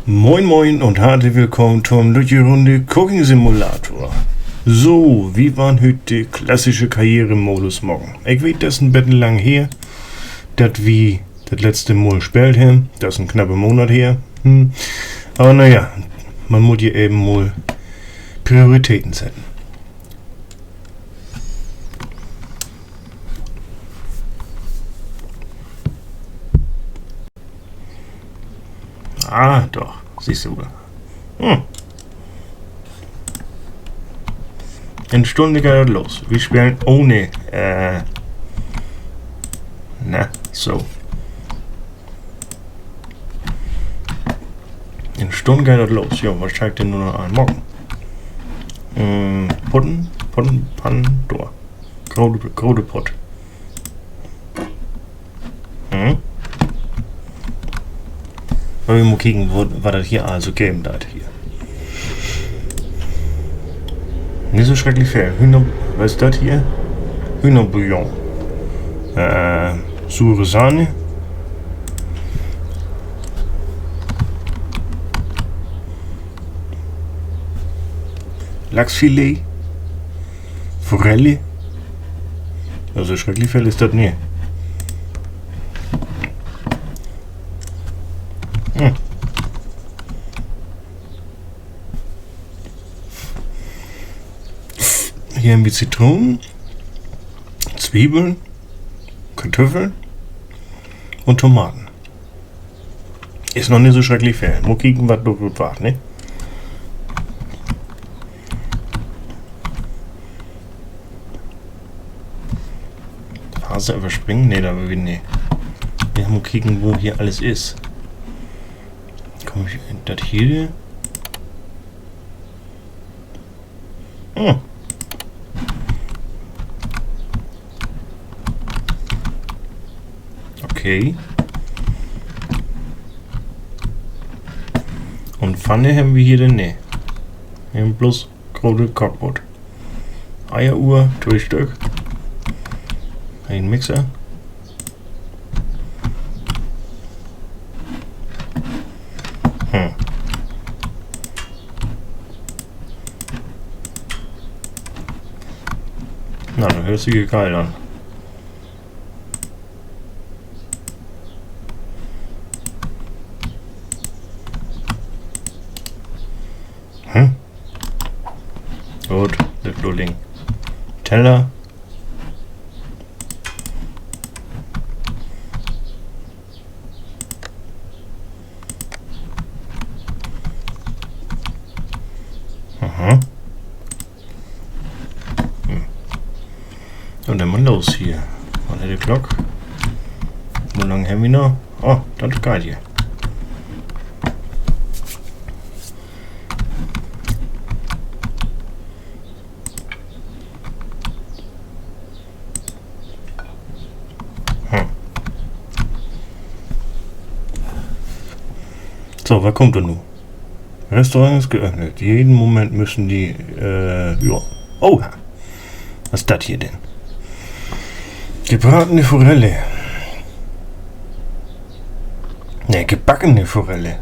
Moin moin und herzlich willkommen zum Runde Cooking Simulator. So, wie waren heute die klassische Karrieremodus morgen? Ich weiß, das ist ein bisschen lang her, dass wie das letzte Mal gespielt haben. Das ist ein knapper Monat her. Aber naja, man muss hier eben mal Prioritäten setzen. Ah, doch, siehst du wohl. In Stunde geht das los. Wir spielen ohne, so. In Stunde geht das los. Ja, was zeigt denn nur noch an? Morgen. Putten, Pandor. Grote Pott. Wir mal gucken, was das hier also geben hat hier. Nicht so schrecklich viel. Was ist das hier? Hühnerbouillon. Saure Sahne. Lachsfilet. Forelle. Also schrecklich viel ist das nicht. Hier haben wir Zitronen, Zwiebeln, Kartoffeln und Tomaten. Ist noch nicht so schrecklich viel. Mal kicken, was da gut war, ne? Phase überspringen? Ne, da will ich nicht. Wir haben mal kicken, wo hier alles ist. Komm ich in das hier? Okay. Und Pfanne haben wir hier denn ne? Wir haben bloß große Cockpot. Eieruhr, 2 Stück. Ein Mixer. Na, das hört sich geil an. Gut, das Ding. Teller. Und dann mal los hier. Was hat die Glock? Wie lange haben wir noch? Oh, das ist geil hier. So, was kommt denn nun? Restaurant ist geöffnet. Jeden Moment müssen die, ja. Oh, was ist das hier denn? Gebratene Forelle. Ne, gebackene Forelle.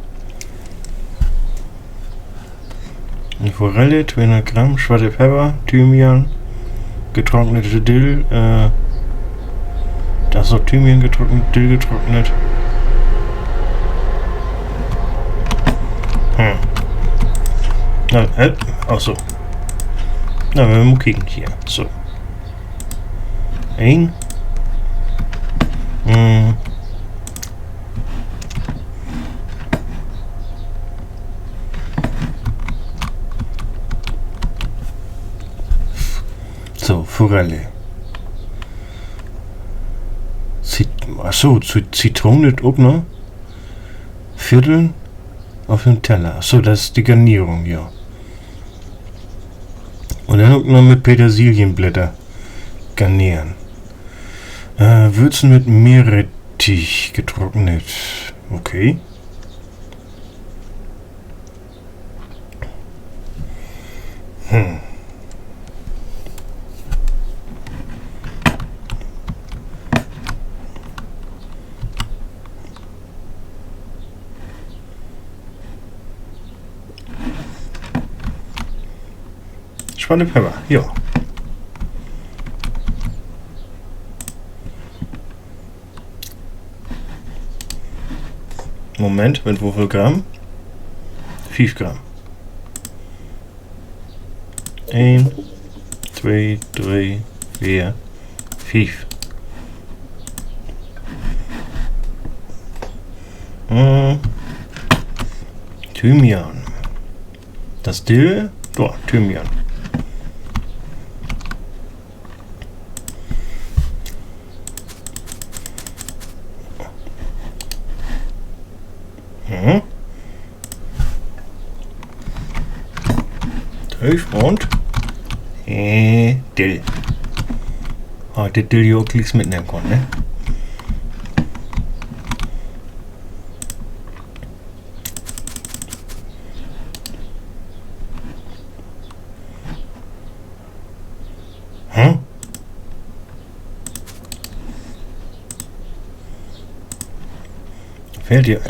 Eine Forelle, 200 Gramm, schwarze Pfeffer, Thymian, getrocknete Dill, das ist auch Thymian getrocknet, Dill getrocknet. Na, achso. Na, wir mal kicken hier. So. Ein. So, Forelle. Achso, Zitrone auch noch. Vierteln auf dem Teller. Achso, das ist die Garnierung, ja. Und dann auch noch mit Petersilienblätter garnieren. Würzen mit Meerrettich getrocknet. Okay. Schwalle Pepper, ja. Moment, mit wie viel Gramm? 5 Gramm. 1, 2, 3, 4, 5. Thymian. Das Dill? Ja, Thymian. Und Dill. Ah, der Dill hier auch gleich mitnehmen kann, ne? Fehlt hier.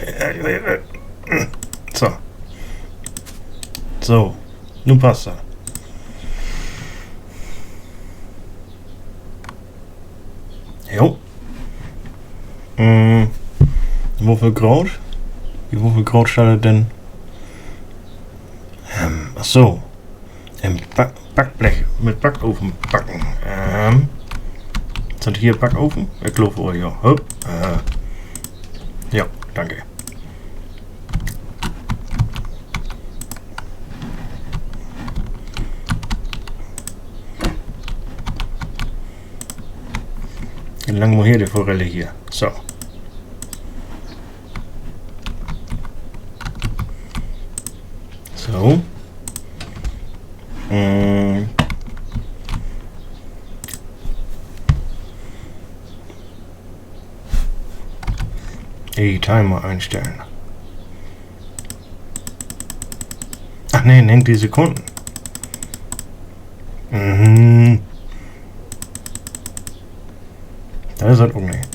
So. So. Nun passt er. Jo. Wofür Kraut? Wofür Kraut startet denn? Ach so. Im Backblech mit Backofen backen. Sind hier Backofen? Ich glaube, ja. Ja, danke. Wie lange muss hier die Forelle hier? So. So. Timer einstellen. Ach nee, nennt die Sekunden. Das ist halt auch nicht.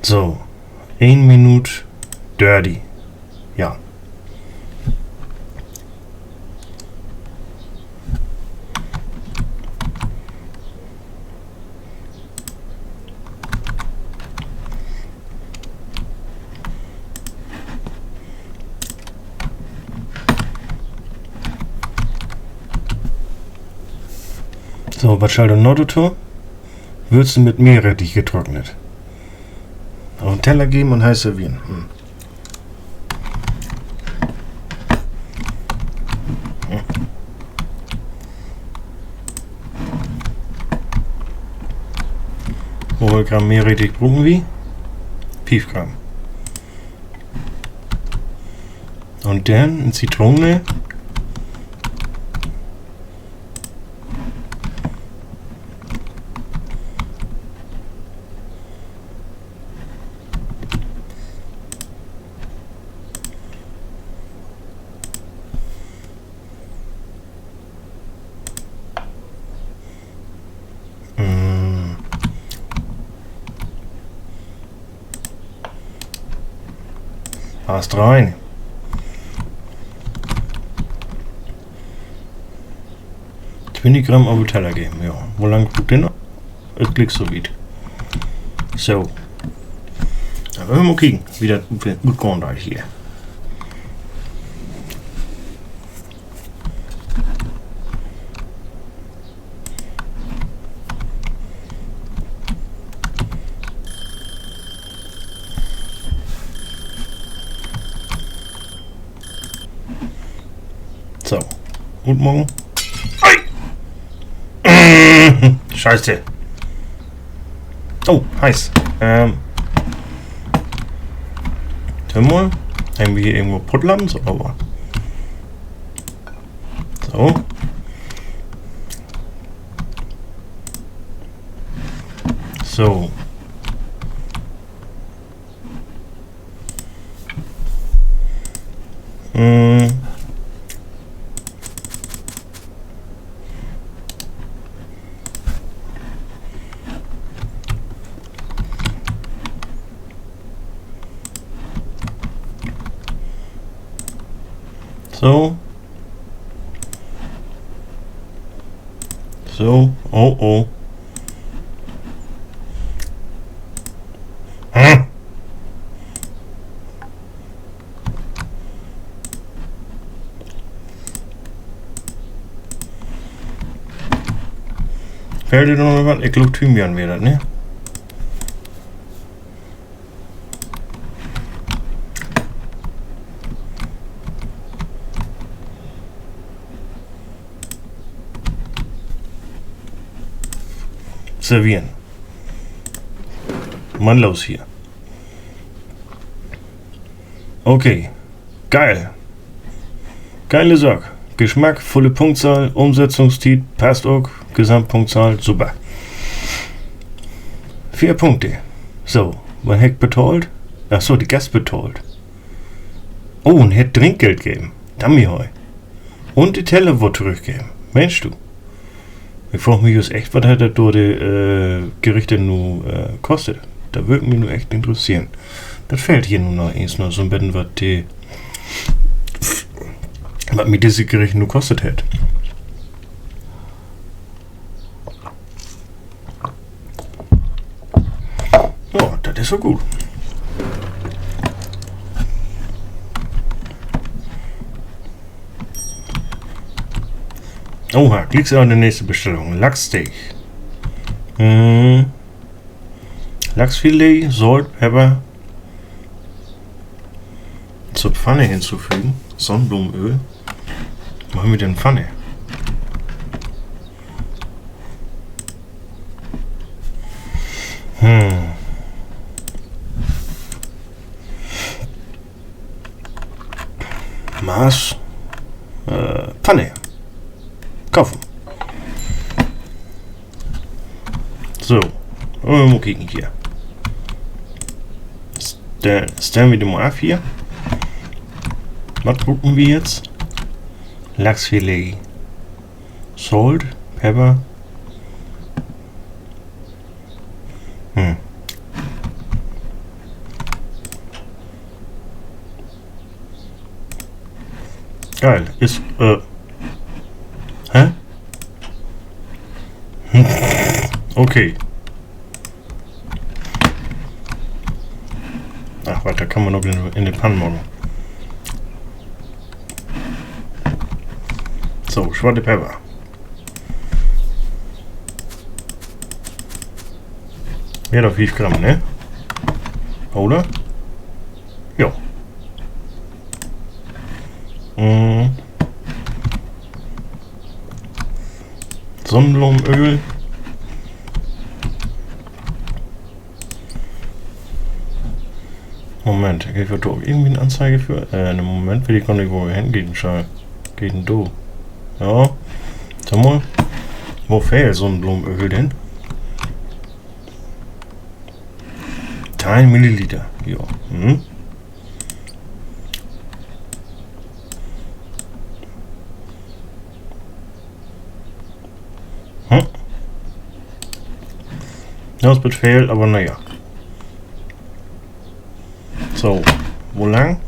So, 1 Minute dirty. Ja. So, was schaltet Nordautor? Würzen mit Meerrettich getrocknet. Auf den Teller geben und heiß servieren. Wie viel Gramm Meerrettich brauchen wir? 5 Gramm. Und dann eine Zitrone. Passt rein. Gramm auf den Teller geben, ja. Wo lange guckt den noch? Es klickt so weit. So. Aber wir mal kicken, wie das gut kommt hier. So. Guten Morgen. Scheiße. Oh, heiß. Mal. Haben wir hier irgendwo Puttlappen? So, aber. So. So. So. So. Oh oh. Hm. Fällt dir noch was? Ich glaube Thymian wäre das, ne? Servieren. Mann, los hier. Okay. Geil. Geile Sache. Geschmack, volle Punktzahl, Umsetzungszeit, passt auch, Gesamtpunktzahl, super. 4 Punkte. So, man hat betalt. Achso, die Gast betalt. Oh, und hat Trinkgeld geben. Dummy heu. Und die Teller wird zurückgeben. Mensch du. Ich frage mich jetzt echt, was hat das dort die Gerichte nun kostet. Da würde mich nur echt interessieren. Das fällt hier nur noch eins noch so ein bisschen, was mir diese Gerichte nur kostet hat. Ja, das ist so gut. Oha, klickst du an die nächste Bestellung. Lachssteak. Lachsfilet, Salt, Pepper. Zur Pfanne hinzufügen. Sonnenblumenöl. Machen wir denn Pfanne? Maß. Pfanne. Kaufen. So. Mal kicken hier. Stellen wir den mal ab hier. Was gucken wir jetzt? Lachsfilet. Salt, Pepper. Geil. Ist, hä? Okay. Ach, warte, da kann man noch in den Pannen machen. So, schwarze Pfeffer. Mehr auf 5 Gramm, ne? Oder? Ja. Sonnenblumenöl. Moment, ich habe da irgendwie eine Anzeige für. Einen Moment, will ich gar nicht, wo wir hingehen, schau. Geht denn du? Ja. Sag mal, wo fehlt Sonnenblumenöl denn? 3 Milliliter. Ja. Das wird fehlt, aber naja. So, wo lang?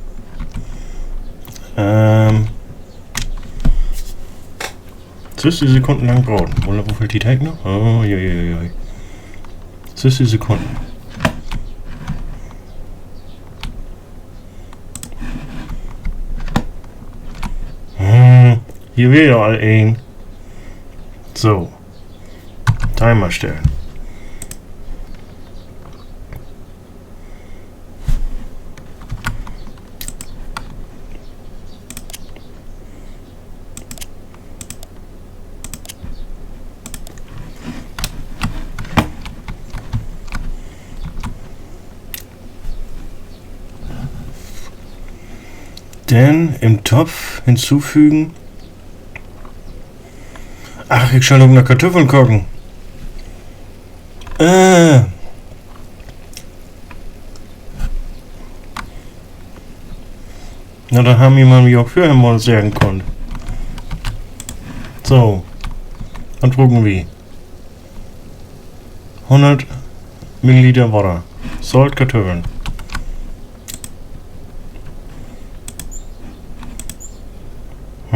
60 Sekunden lang brauchen. Oder wo viel die Teig noch? Oh, ja. 60 Sekunden. Hier will ja all ein. So. Timer stellen. Dann im Topf hinzufügen. Ach, ich soll noch eine Kartoffeln kochen. Na, da haben wir mal wie auch für einmal sagen können. So. Dann drucken wir. 100 Milliliter Wasser. Salt, Kartoffeln.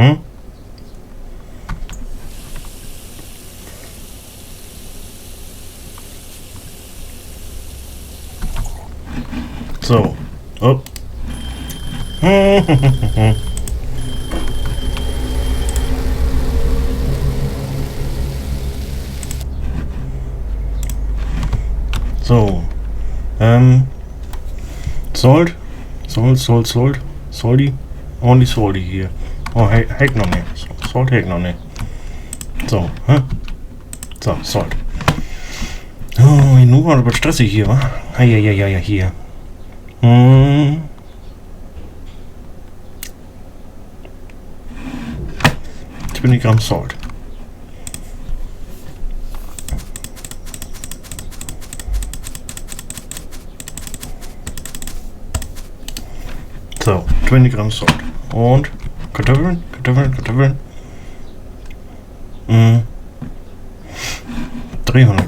Hm? So. Oh. So. Salt. Salty. Only salty hier. Oh, heck noch nicht. Salt heck noch nicht. So, hä? So, Salt. Oh, nun war aber stressig hier, wa? Ja, hier. 20 Gramm Salt. So, 20 Gramm Salt. Und Kartoffeln. 300 Gramm. Hm. 300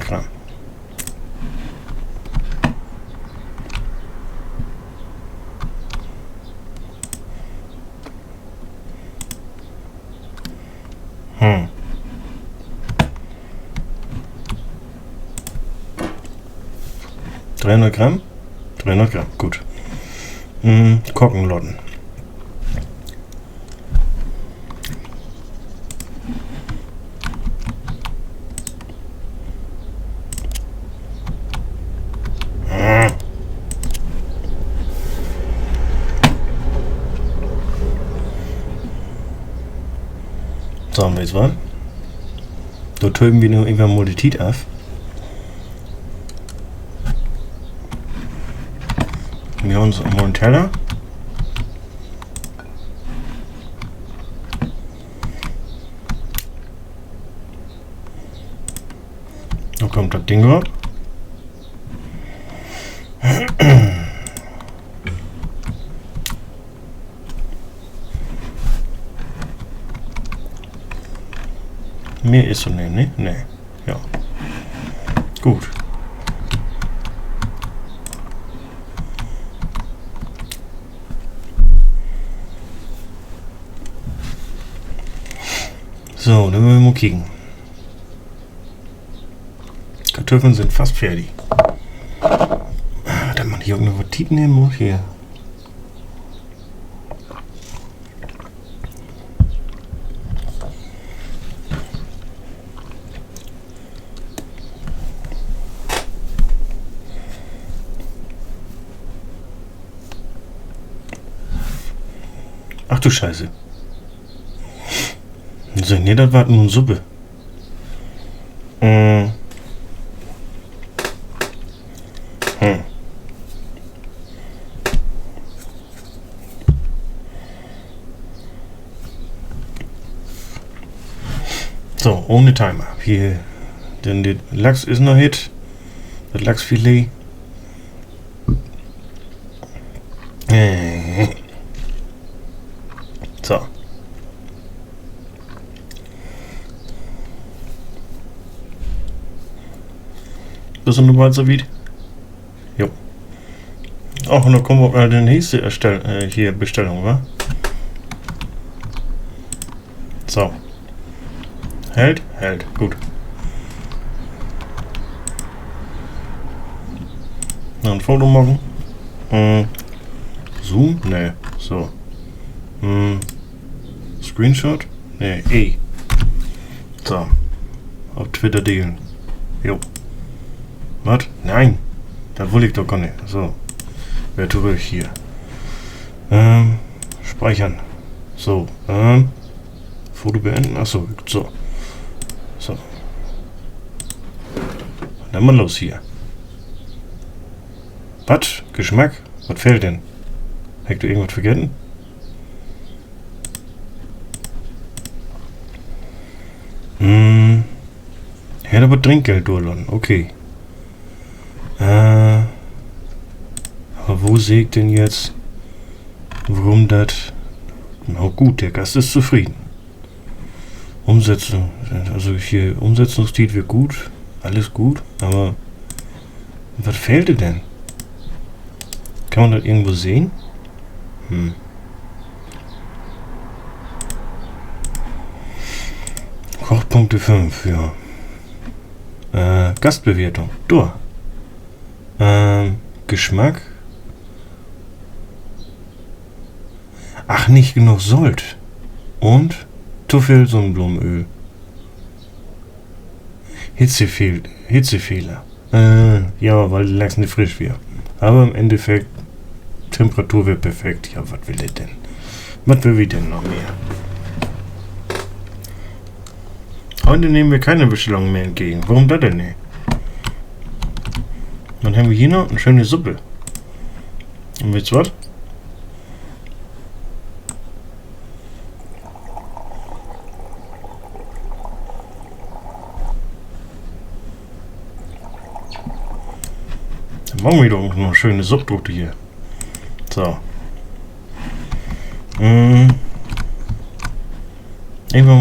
Gramm? 300 Gramm, gut. Korkenlotten. So, haben wir jetzt was? Da töten wir nur irgendwann mal die Tiet auf. Wir haben uns mal einen Teller. Da kommt das Ding drauf. Mehr ist so nicht, ne? Ne. Ja. Gut. So, dann wollen wir mal kicken. Kartoffeln sind fast fertig. Wenn man hier irgendwo Tiet nehmen muss, hier. Ach du Scheiße. So, ne, das war nun Suppe. So, ohne Timer. Hier, denn der Lachs ist noch hit. Das Lachsfilet. So. Bist du nun bald so weit? Jo. Auch noch kommen wir die nächste hier Bestellung, wa? So. Hält? Hält. Gut. Noch ein Foto machen. Zoom? Ne. So. Screenshot? Ne, So. Auf Twitter dealen. Jo. Was? Nein. Das will ich doch gar nicht. So. Wer zurück hier. Speichern. So. Foto beenden. Achso. So. So. Dann mal los hier. Was? Geschmack? Was fehlt denn? Hast du irgendwas vergessen? Hätte aber Trinkgeld durchlassen. Okay. Aber wo sehe ich denn jetzt, warum das... Na gut, der Gast ist zufrieden. Umsetzung. Also hier, Umsetzungsstil wird gut. Alles gut. Aber was fehlte denn? Kann man das irgendwo sehen? Punkte 5, ja. Gastbewertung. Du. Geschmack. Ach, nicht genug Salt. Und zu viel Sonnenblumenöl. Hitzefehler. Ja, weil der Lachs nicht frisch wird. Aber im Endeffekt, Temperatur wird perfekt. Ja, was will er denn? Was will wir denn noch mehr? Heute nehmen wir keine Bestellung mehr entgegen. Warum das denn nicht? Dann haben wir hier noch eine schöne Suppe. Und wisst ihr was? Dann machen wir doch noch eine schöne Suppdrucke hier. So. Irgendwann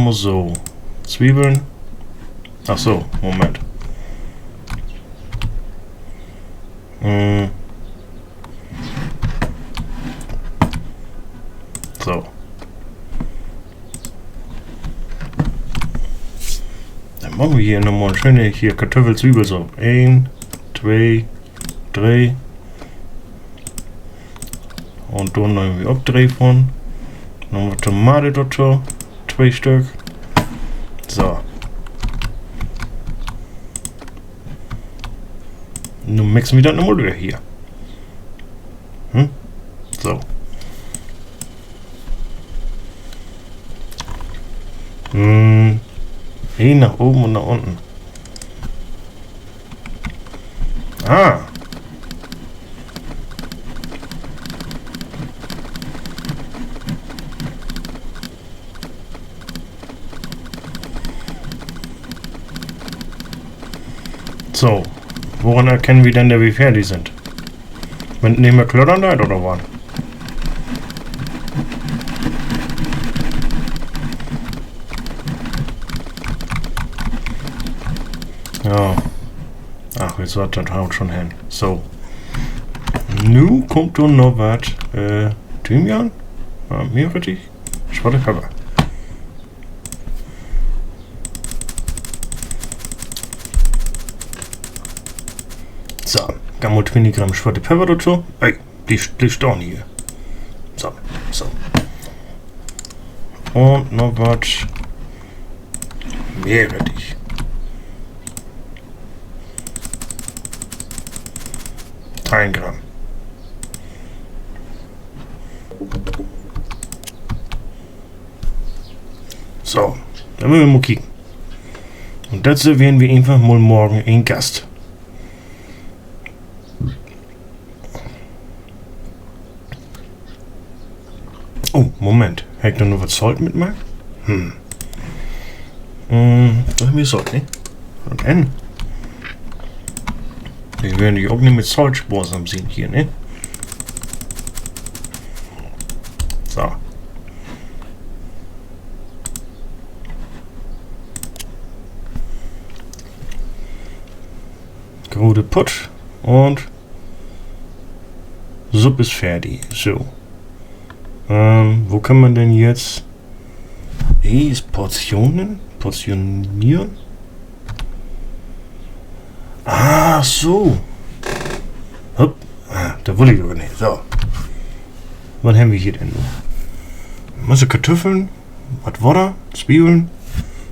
mal so. Zwiebeln. Ach so, Moment. So. Dann machen wir hier nochmal eine schöne Kartoffel-Zwiebel so. 1, 2, 3. Und dann nehmen wir auch 3 von. Dann haben wir Tomate dazu. 2 Stück. So. Nun mixen wir das nochmal durch hier. So. Hier nach oben und nach unten. Ah. So. Woran erkennen wir denn, wie fertig sind? Wenn nehmen wir Klottern da oder was? Ja. Ach, jetzt wird das haut schon hin. So. Nun kommt dann noch was. Thymian? Meerrettich? Schwarze Pfeffer. So. Dann mal 20 Gramm schwarze Pfeffer dazu. Ey, die stehen hier. So. So. Und noch was. Meerrettich. 1 Gramm. So, dann müssen wir mal kicken. Und das servieren wir einfach mal morgen einen Gast. Oh, Moment. Hätte ich da noch was Salt mitmachen? Da haben wir Salt, ne? Und N. Wir werden die auch nicht mit Salzspuren sehen hier, ne? So. Grode Putt und Suppe ist fertig. So. Wo kann man denn jetzt ist portionieren? Ah, so. Hopp. Da wollte ich aber nicht. So. Was haben wir hier denn noch? Masse Kartoffeln, was Wasser, Zwiebeln,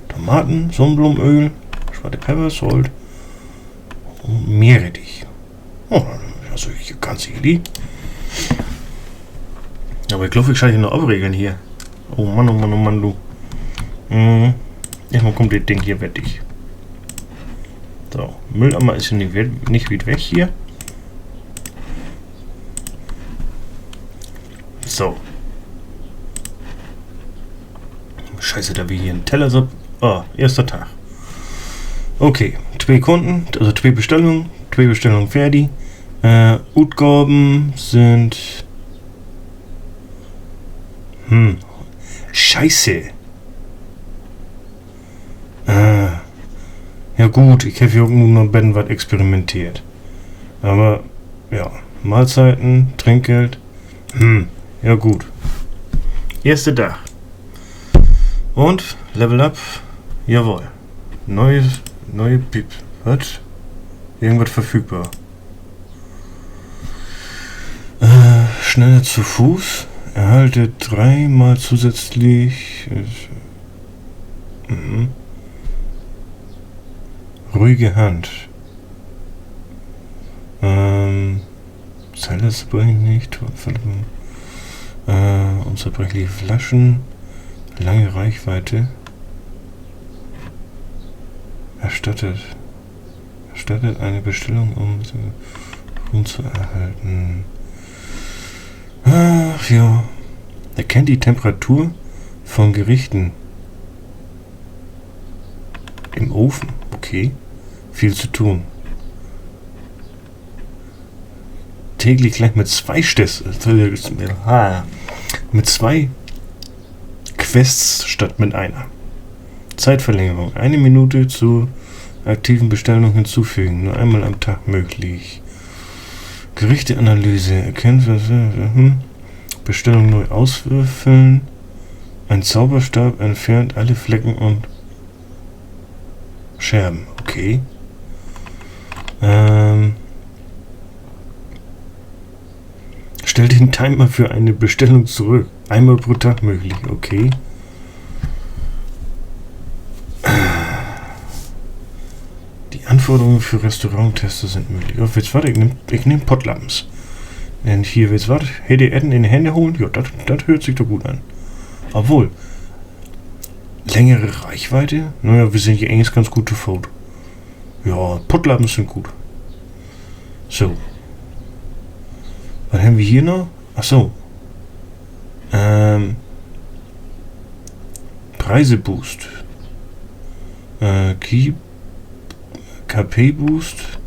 Tomaten, Sonnenblumenöl, schwarze Pfeffer, Salt und Meerrettich. Oh, also hier ganz easy. Aber ich glaube, ich schalte hier noch abregeln hier. Oh Mann, oh Mann, oh Mann, du. Erstmal kommt das Ding hier fertig. So, Mülleimer ist nicht weit weg hier. So. Scheiße, da wir hier einen Teller so. Ah, erster Tag. Okay, 2 Kunden, also 2 Bestellungen fertig. Utgaben sind. Scheiße. Ja gut, ich habe hier nur noch Ben was experimentiert. Aber, ja, Mahlzeiten, Trinkgeld. Ja gut. Erster Tag. Und, Level Up, jawohl. Neue Pip. Was? Irgendwas verfügbar. Schneller zu Fuß. Erhalte 3 mal zusätzlich. Ruhige Hand. Zeile zerbrechen nicht. Unzerbrechliche Flaschen. Lange Reichweite. Erstattet eine Bestellung, um Ruhm zu erhalten. Ach ja. Erkennt die Temperatur von Gerichten im Ofen. Okay. Viel zu tun. Täglich gleich mit 2 mit 2 Quests statt mit einer. Zeitverlängerung. 1 Minute zur aktiven Bestellung hinzufügen. Nur einmal am Tag möglich. Gerichteanalyse. Erkennt, Bestellung neu auswürfeln. Ein Zauberstab entfernt alle Flecken und Scherben. Okay. Stell den Timer für eine Bestellung zurück. Einmal pro Tag möglich. Okay. Die Anforderungen für Restauranttester sind möglich. Oh, willst du was? Ich nehm Potlappens. Und hier, willst du was? Hätte Essen in die Hände holen? Ja, das hört sich doch gut an. Obwohl, längere Reichweite? Naja, wir sind hier eigentlich ganz gut zu Foto. Ja, Potlappens sind gut. So. Was haben wir hier noch? Achso. Preiseboost. KP-Boost.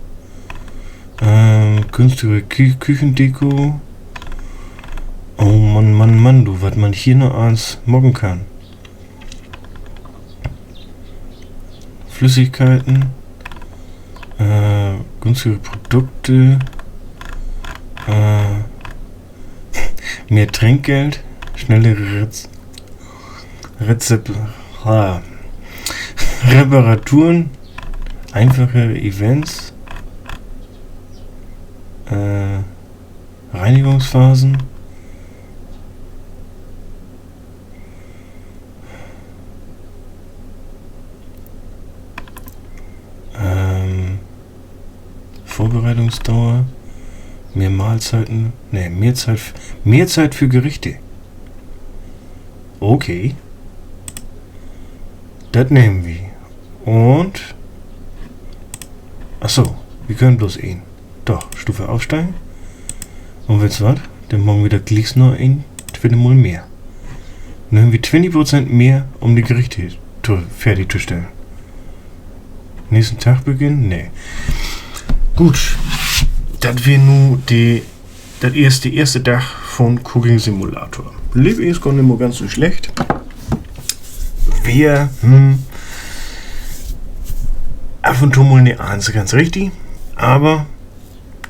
Günstige Küchendeko. Oh Mann, du, was man hier noch alles moggen kann. Flüssigkeiten. Günstige Produkte. Mehr Trinkgeld. Schnellere Reparaturen. Einfache Events. Reinigungsphasen. Vorbereitungsdauer. Mehr Mahlzeiten. Ne, mehr Zeit für Gerichte. Okay. Das nehmen wir. Und. Achso, wir können bloß ihn. Doch, Stufe aufsteigen. Und willst du was? Dann morgen wieder klickst noch in 20 Mal mehr. Dann haben wir 20% mehr, um die Gerichte fertigzustellen. Nächsten Tag beginnen? Nee. Gut. Das wäre nur das erste Tag von Cooking Simulator. Lief ist gar nicht mehr ganz so schlecht. Wir ab und zu mal nicht eins ganz richtig, aber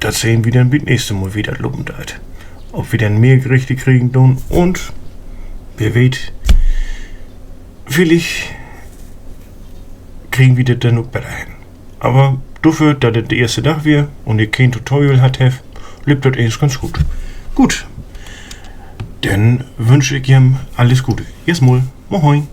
das sehen wir dann beim nächsten Mal wieder lobend halt. Ob wir dann mehr Gerichte kriegen tun und wer weiß, vielleicht kriegen wir das dann noch besser hin. Aber dafür, dass das der erste Tag wäre und ihr kein Tutorial hat, lebt das eigentlich ganz gut. Gut, dann wünsche ich ihm alles Gute. Erstmal, moin.